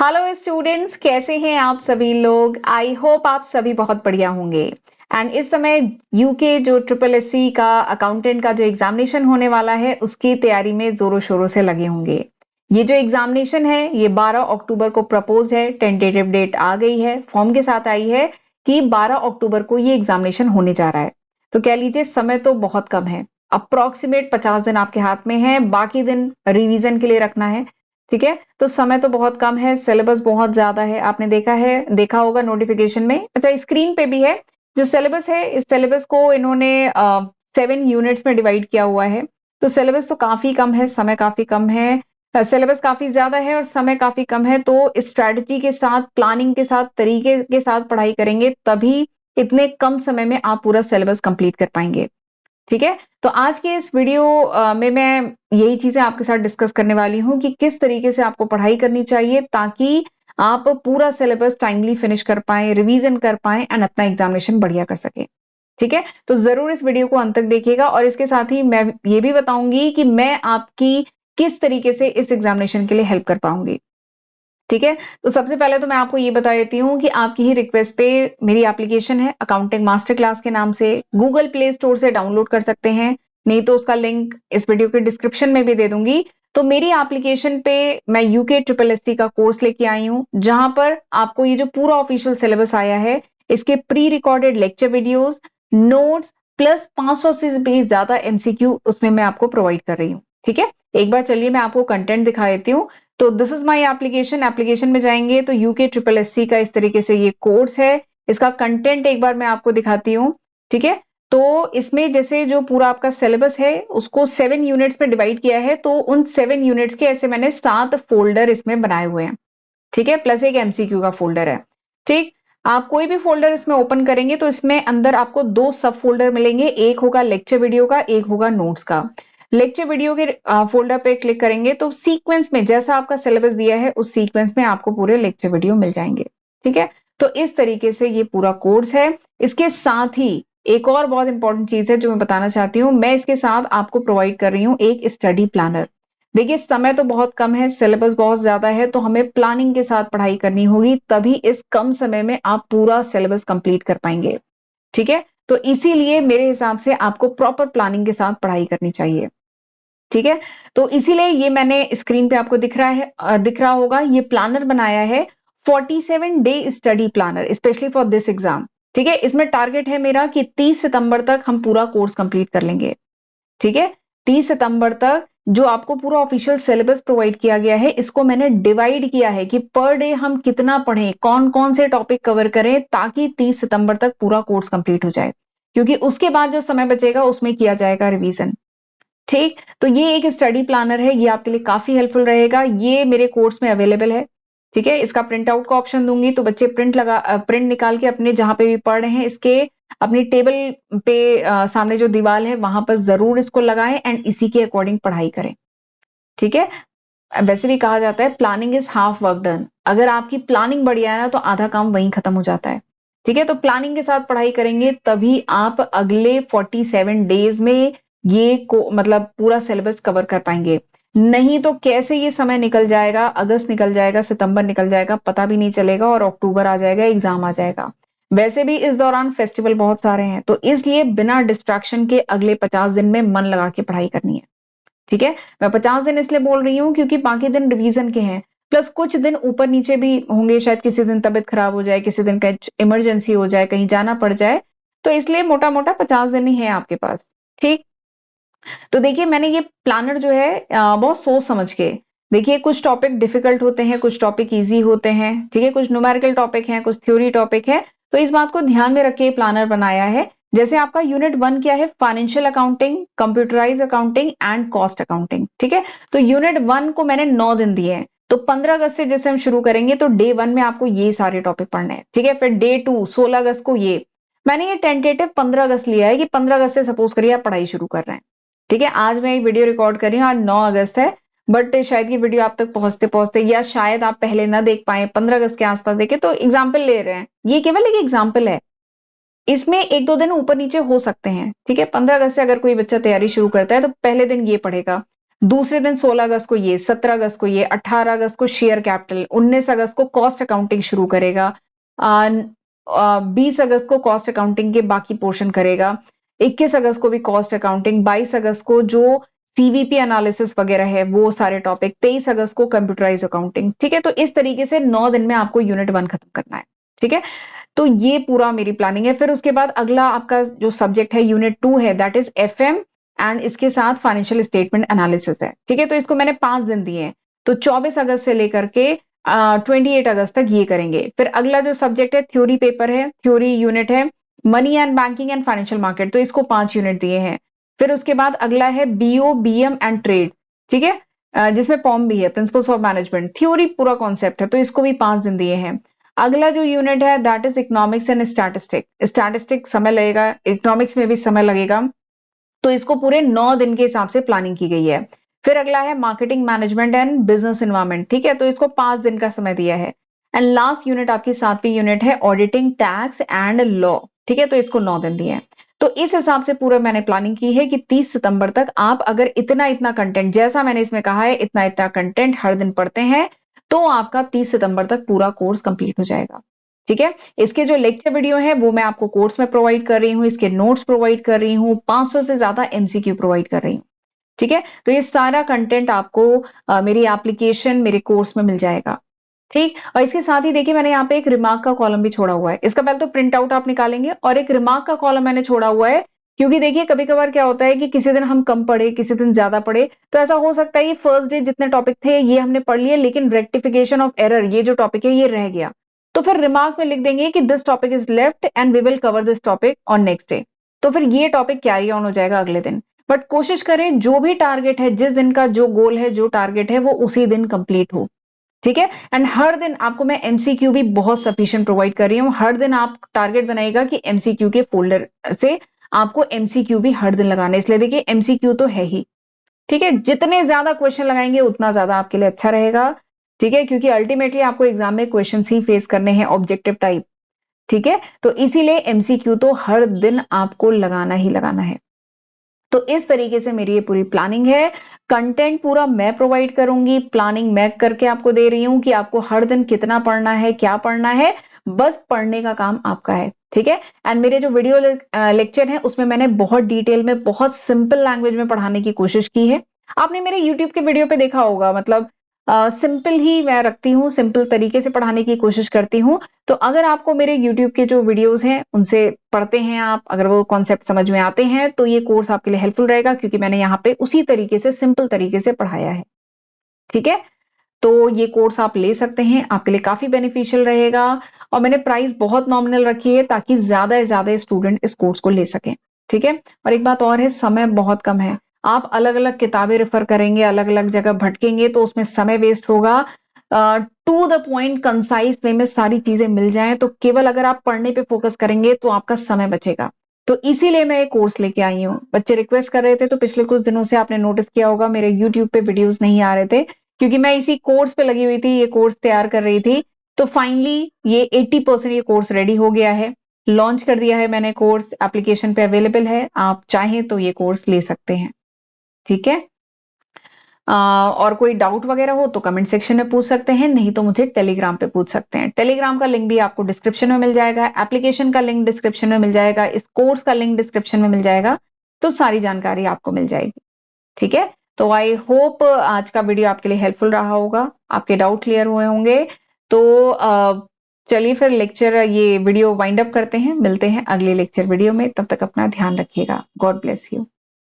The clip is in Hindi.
हेलो स्टूडेंट्स, कैसे हैं आप सभी लोग। आई होप आप सभी बहुत बढ़िया होंगे। एंड इस समय यूके जो ट्रिपल एससी का अकाउंटेंट का जो एग्जामिनेशन होने वाला है उसकी तैयारी में जोरों शोरों से लगे होंगे। ये जो एग्जामिनेशन है ये 12 अक्टूबर को प्रपोज है, टेंटेटिव डेट आ गई है, फॉर्म के साथ आई है कि 12 अक्टूबर को ये एग्जामिनेशन होने जा रहा है। तो कह लीजिए समय तो बहुत कम है, अप्रोक्सीमेट 50 दिन आपके हाथ में है, बाकी दिन रिवीजन के लिए रखना है। ठीक है, तो समय तो बहुत कम है, सिलेबस बहुत ज्यादा है। आपने देखा होगा नोटिफिकेशन में, अच्छा स्क्रीन पे भी है जो सिलेबस है। इस सिलेबस को इन्होंने 7 यूनिट्स में डिवाइड किया हुआ है। तो सिलेबस तो काफी कम है, समय काफी कम है, सिलेबस काफी ज्यादा है और समय काफी कम है। तो स्ट्रैटेजी के साथ, प्लानिंग के साथ, तरीके के साथ पढ़ाई करेंगे तभी इतने कम समय में आप पूरा सिलेबस कंप्लीट कर पाएंगे। ठीक है, तो आज के इस वीडियो में मैं यही चीजें आपके साथ डिस्कस करने वाली हूं कि किस तरीके से आपको पढ़ाई करनी चाहिए ताकि आप पूरा सिलेबस टाइमली फिनिश कर पाए, रिवीजन कर पाए एंड अपना एग्जामिनेशन बढ़िया कर सके। ठीक है, तो जरूर इस वीडियो को अंत तक देखिएगा और इसके साथ ही मैं ये भी बताऊंगी कि मैं आपकी किस तरीके से इस एग्जामिनेशन के लिए हेल्प कर पाऊंगी। ठीक है, तो सबसे पहले तो मैं आपको ये बता देती हूँ कि आपकी ही रिक्वेस्ट पे मेरी एप्लीकेशन है अकाउंटिंग मास्टर क्लास के नाम से, गूगल प्ले स्टोर से डाउनलोड कर सकते हैं, नहीं तो उसका लिंक इस वीडियो के डिस्क्रिप्शन में भी दे दूंगी। तो मेरी एप्लीकेशन पे मैं यूके ट्रिपल एससी का कोर्स लेके आई हूँ, जहां पर आपको ये जो पूरा ऑफिशियल सिलेबस आया है इसके pre recorded lecture videos, notes plus 500 से भी ज्यादा एमसीक्यू उसमें मैं आपको प्रोवाइड कर रही हूँ। ठीक है, एक बार चलिए मैं आपको कंटेंट दिखा देती हूँ। तो this is my application, application में जाएंगे तो यूके ट्रिपल एससी का इस तरीके से ये कोर्स है। इसका कंटेंट एक बार मैं आपको दिखाती हूँ। ठीक है, तो इसमें जैसे जो पूरा आपका सिलेबस है उसको 7 यूनिट्स में डिवाइड किया है, तो उन 7 यूनिट्स के ऐसे मैंने 7 फोल्डर इसमें बनाए हुए हैं। ठीक है, प्लस एक एमसीक्यू का फोल्डर है। ठीक, आप कोई भी फोल्डर इसमें ओपन करेंगे तो इसमें अंदर आपको 2 सब फोल्डर मिलेंगे, एक होगा लेक्चर वीडियो का, एक होगा नोट्स का। लेक्चर वीडियो के फोल्डर पे क्लिक करेंगे तो सीक्वेंस में जैसा आपका सिलेबस दिया है उस सीक्वेंस में आपको पूरे लेक्चर वीडियो मिल जाएंगे। ठीक है, तो इस तरीके से ये पूरा कोर्स है। इसके साथ ही एक और बहुत इंपॉर्टेंट चीज है जो मैं बताना चाहती हूँ, मैं इसके साथ आपको प्रोवाइड कर रही हूँ एक स्टडी प्लानर। देखिए समय तो बहुत कम है, सिलेबस बहुत ज्यादा है, तो हमें प्लानिंग के साथ पढ़ाई करनी होगी तभी इस कम समय में आप पूरा सिलेबस कंप्लीट कर पाएंगे। ठीक है, तो इसीलिए मेरे हिसाब से आपको प्रॉपर प्लानिंग के साथ पढ़ाई करनी चाहिए। ठीक है, तो इसीलिए ये मैंने स्क्रीन पे आपको दिख रहा होगा, ये प्लानर बनाया है 47 day study planner specially for this exam. ठीक है, इसमें टारगेट है मेरा कि 30 सितंबर तक हम पूरा कोर्स कंप्लीट कर लेंगे। ठीक है, 30 सितंबर तक जो आपको पूरा ऑफिशियल सिलेबस प्रोवाइड किया गया है इसको मैंने डिवाइड किया है कि पर डे हम कितना पढ़ें, कौन कौन से टॉपिक कवर करें ताकि 30 सितंबर तक पूरा कोर्स कंप्लीट हो जाए, क्योंकि उसके बाद जो समय बचेगा उसमें किया जाएगा रिवीजन। ठीक, तो ये एक स्टडी प्लानर है, ये आपके लिए काफी हेल्पफुल रहेगा, ये मेरे कोर्स में अवेलेबल है। ठीक है, इसका प्रिंट आउट का ऑप्शन दूंगी तो बच्चे प्रिंट निकाल के अपने जहां पे भी पढ़ रहे हैं इसके अपनी टेबल पे सामने जो दीवार है वहां पर जरूर इसको लगाएं एंड इसी के अकॉर्डिंग पढ़ाई करें। ठीक है, वैसे भी कहा जाता है planning is half work done, अगर आपकी प्लानिंग बढ़िया है ना तो आधा काम वहीं खत्म हो जाता है। ठीक है, तो प्लानिंग के साथ पढ़ाई करेंगे तभी आप अगले 47 डेज में ये को मतलब पूरा सिलेबस कवर कर पाएंगे। नहीं तो कैसे ये समय निकल जाएगा, अगस्त निकल जाएगा, सितंबर निकल जाएगा, पता भी नहीं चलेगा और अक्टूबर आ जाएगा, एग्जाम आ जाएगा। वैसे भी इस दौरान फेस्टिवल बहुत सारे हैं, तो इसलिए बिना डिस्ट्रैक्शन के अगले 50 दिन में मन लगा के पढ़ाई करनी है। ठीक है, मैं 50 दिन इसलिए बोल रही हूँ क्योंकि बाकी दिन रिवीजन के हैं, प्लस कुछ दिन ऊपर नीचे भी होंगे, शायद किसी दिन तबीयत खराब हो जाए, किसी दिन कहीं इमरजेंसी हो जाए, कहीं जाना पड़ जाए, तो इसलिए मोटा मोटा 50 दिन ही है आपके पास। ठीक, तो देखिए मैंने ये प्लानर जो है बहुत सोच समझ के, देखिए कुछ टॉपिक डिफिकल्ट होते हैं, कुछ टॉपिक इजी होते हैं, ठीक है, कुछ न्यूमेरिकल टॉपिक हैं, कुछ थ्योरी टॉपिक है, तो इस बात को ध्यान में रख के प्लानर बनाया है। जैसे आपका यूनिट 1 क्या है, financial accounting, computerise accounting and cost accounting. ठीक है, तो यूनिट 1 को मैंने 9 दिन दिए हैं, तो 15 अगस्त से जैसे हम शुरू करेंगे तो डे 1 में आपको ये सारे टॉपिक पढ़ने हैं। ठीक है, फिर डे 2 16 अगस्त को ये, मैंने ये टेंटेटिव 15 अगस्त लिया है कि 15 अगस्त से सपोज करिए आप पढ़ाई शुरू कर रहे हैं। ठीक है, आज मैं एक वीडियो रिकॉर्ड कर रही हूँ, आज 9 अगस्त है, बट शायद ये वीडियो आप तक पहुंचते पहुंचते या शायद आप पहले ना देख पाए, 15 अगस्त के आसपास देखे, तो एग्जाम्पल ले रहे हैं, ये केवल एक एग्जाम्पल है, इसमें 1-2 दिन ऊपर नीचे हो सकते हैं। ठीक है, 15 अगस्त से अगर कोई बच्चा तैयारी शुरू करता है तो पहले दिन ये पढ़ेगा, दूसरे दिन 16 अगस्त को ये, 17 अगस्त को ये, 18 अगस्त को शेयर कैपिटल, 19 अगस्त को कॉस्ट अकाउंटिंग शुरू करेगा, 20 अगस्त को कॉस्ट अकाउंटिंग के बाकी पोर्शन करेगा, 21 अगस्त को भी कॉस्ट अकाउंटिंग, 22 अगस्त को जो सीवीपी एनालिसिस वगैरह है वो सारे टॉपिक, 23 अगस्त को कंप्यूटराइज अकाउंटिंग। ठीक है, तो इस तरीके से 9 दिन में आपको यूनिट 1 खत्म करना है। ठीक है, तो ये पूरा मेरी प्लानिंग है। फिर उसके बाद अगला आपका जो सब्जेक्ट है यूनिट 2 है, दैट इज एफएम, एंड इसके साथ फाइनेंशियल स्टेटमेंट एनालिसिस है। ठीक है, तो इसको मैंने 5 दिन दिए हैं, तो 24 अगस्त से लेकर के 28 अगस्त तक ये करेंगे। फिर अगला जो सब्जेक्ट है थ्योरी पेपर है, थ्योरी यूनिट है money and banking and financial market, तो इसको 5 यूनिट दिए हैं। फिर उसके बाद अगला है बीओ बीएम एंड ट्रेड। ठीक है, जिसमें पॉम भी है, प्रिंसिपल्स ऑफ मैनेजमेंट, थ्योरी पूरा कॉन्सेप्ट है, तो इसको भी 5 दिन दिए हैं। अगला जो यूनिट है that is economics and statistic, statistic समय लगेगा, इकोनॉमिक्स में भी समय लगेगा, तो इसको पूरे 9 दिन के हिसाब से प्लानिंग की गई है। फिर अगला है marketing management and business environment. ठीक है, तो इसको 5 दिन का समय दिया है। एंड लास्ट यूनिट आपकी 7वीं यूनिट है ऑडिटिंग टैक्स एंड लॉ। ठीक है, तो इसको 9 दिन दिए हैं। तो इस हिसाब से पूरा मैंने प्लानिंग की है कि 30 सितंबर तक आप अगर इतना इतना कंटेंट, जैसा मैंने इसमें कहा है, इतना इतना कंटेंट हर दिन पढ़ते हैं, तो आपका 30 सितंबर तक पूरा कोर्स कंप्लीट हो जाएगा। ठीक है, इसके जो लेक्चर वीडियो है वो मैं आपको कोर्स में प्रोवाइड कर रही हूँ, इसके नोट्स प्रोवाइड कर रही हूँ, 500 से ज्यादा एमसीक्यू प्रोवाइड कर रही हूँ। ठीक है, तो ये सारा कंटेंट आपको मेरी एप्लीकेशन, मेरे कोर्स में मिल जाएगा। ठीक, और इसके साथ ही देखिए मैंने यहाँ पे एक रिमार्क का कॉलम भी छोड़ा हुआ है। इसका पहले तो प्रिंट आउट आप निकालेंगे, और एक रिमार्क का कॉलम मैंने छोड़ा हुआ है, क्योंकि देखिए कभी कभार क्या होता है कि किसी दिन हम कम पढ़े, किसी दिन ज्यादा पढ़े, तो ऐसा हो सकता है ये फर्स्ट डे जितने टॉपिक थे ये हमने पढ़ लिए, लेकिन रेक्टिफिकेशन ऑफ एरर ये जो टॉपिक है ये रह गया, तो फिर रिमार्क में लिख देंगे कि this topic is left and we will cover this topic on next day, तो फिर ये टॉपिक कैरी ऑन हो जाएगा अगले दिन। बट कोशिश करें जो भी टारगेट है, जिस दिन का जो गोल है, जो टारगेट है, वो उसी दिन कंप्लीट हो। ठीक है, एंड हर दिन आपको मैं एमसीक्यू भी बहुत सफिशिएंट प्रोवाइड कर रही हूँ। हर दिन आप टारगेट बनाएगा कि एमसीक्यू के फोल्डर से आपको एमसीक्यू भी हर दिन लगाना है, इसलिए देखिए एमसीक्यू तो है ही। ठीक है, जितने ज्यादा क्वेश्चन लगाएंगे उतना ज्यादा आपके लिए अच्छा रहेगा। ठीक है, क्योंकि अल्टीमेटली आपको एग्जाम में क्वेश्चन ही फेस करने हैं, ऑब्जेक्टिव टाइप। ठीक है, तो इसीलिए एमसीक्यू तो हर दिन आपको लगाना ही लगाना है। तो इस तरीके से मेरी ये पूरी प्लानिंग है। कंटेंट पूरा मैं प्रोवाइड करूंगी, प्लानिंग मैं करके आपको दे रही हूं कि आपको हर दिन कितना पढ़ना है, क्या पढ़ना है, बस पढ़ने का काम आपका है। ठीक है, एंड मेरे जो वीडियो लेक्चर है उसमें मैंने बहुत डिटेल में, बहुत सिंपल लैंग्वेज में पढ़ाने की कोशिश की है। आपने मेरे यूट्यूब के वीडियो पे देखा होगा, मतलब सिंपल ही मैं रखती हूँ, सिंपल तरीके से पढ़ाने की कोशिश करती हूँ। तो अगर आपको मेरे यूट्यूब के जो वीडियोस हैं उनसे पढ़ते हैं आप, अगर वो कॉन्सेप्ट समझ में आते हैं, तो ये कोर्स आपके लिए हेल्पफुल रहेगा, क्योंकि मैंने यहाँ पे उसी तरीके से, सिंपल तरीके से पढ़ाया है। ठीक है, तो ये कोर्स आप ले सकते हैं, आपके लिए काफी बेनिफिशियल रहेगा। और मैंने प्राइस बहुत नॉमिनल रखी है ताकि ज्यादा से ज्यादा स्टूडेंट इस कोर्स को ले सकें। ठीक है, और एक बात और है, समय बहुत कम है। आप अलग अलग किताबें रेफर करेंगे, अलग अलग जगह भटकेंगे, तो उसमें समय वेस्ट होगा। टू द पॉइंट, कंसाइज वे में सारी चीजें मिल जाएं, तो केवल अगर आप पढ़ने पे फोकस करेंगे तो आपका समय बचेगा। तो इसीलिए मैं ये कोर्स लेके आई हूँ। बच्चे रिक्वेस्ट कर रहे थे, तो पिछले कुछ दिनों से आपने नोटिस किया होगा मेरे यूट्यूब पे वीडियोस नहीं आ रहे थे, क्योंकि मैं इसी कोर्स पे लगी हुई थी, ये कोर्स तैयार कर रही थी। तो फाइनली ये 80% ये कोर्स रेडी हो गया है, लॉन्च कर दिया है मैंने कोर्स, एप्लीकेशन पे अवेलेबल है, आप चाहें तो ये कोर्स ले सकते हैं। ठीक है, और कोई डाउट वगैरह हो तो कमेंट सेक्शन में पूछ सकते हैं, नहीं तो मुझे टेलीग्राम पे पूछ सकते हैं। टेलीग्राम का लिंक भी आपको डिस्क्रिप्शन में मिल जाएगा, एप्लीकेशन का लिंक डिस्क्रिप्शन में मिल जाएगा, इस कोर्स का लिंक डिस्क्रिप्शन में मिल जाएगा, तो सारी जानकारी आपको मिल जाएगी। ठीक है, तो आई होप आज का वीडियो आपके लिए हेल्पफुल रहा होगा, आपके डाउट क्लियर हुए होंगे। तो चलिए फिर लेक्चर, ये वीडियो वाइंड अप करते हैं, मिलते हैं अगले लेक्चर वीडियो में, तब तक अपना ध्यान रखिएगा। God bless you.